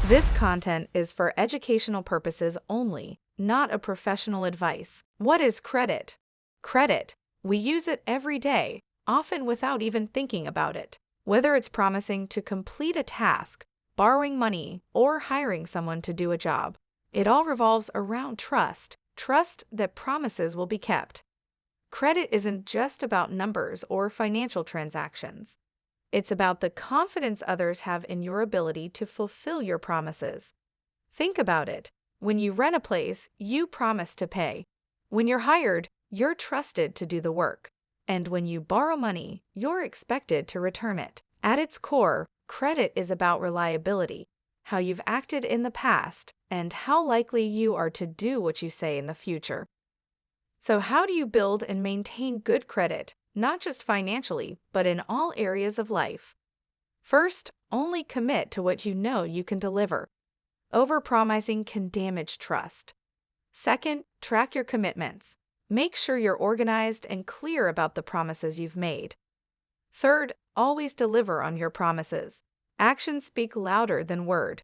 This content is for educational purposes only, not a professional advice. What is credit? Credit. We use it every day, often without even thinking about it. Whether it's promising to complete a task, borrowing money, or hiring someone to do a job, it all revolves around trust. Trust that promises will be kept. Credit isn't just about numbers or financial transactions. It's about the confidence others have in your ability to fulfill your promises. Think about it. When you rent a place, you promise to pay. When you're hired, you're trusted to do the work. And when you borrow money, you're expected to return it. At its core, credit is about reliability, how you've acted in the past, and how likely you are to do what you say in the future. So how do you build and maintain good credit, not just financially, but in all areas of life? First, only commit to what you know you can deliver. Overpromising can damage trust. Second, track your commitments. Make sure you're organized and clear about the promises you've made. Third, always deliver on your promises. Actions speak louder than word.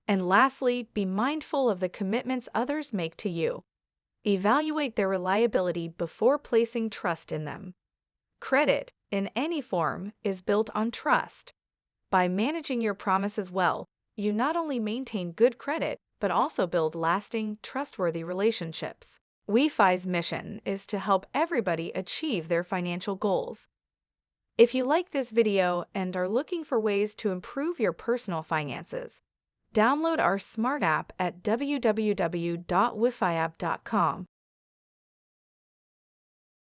And lastly, be mindful of the commitments others make to you. Evaluate their reliability before placing trust in them. Credit, in any form, is built on trust. By managing your promises well, you not only maintain good credit, but also build lasting, trustworthy relationships. WeFi's mission is to help everybody achieve their financial goals. If you like this video and are looking for ways to improve your personal finances, download our smart app at www.wifiapp.com.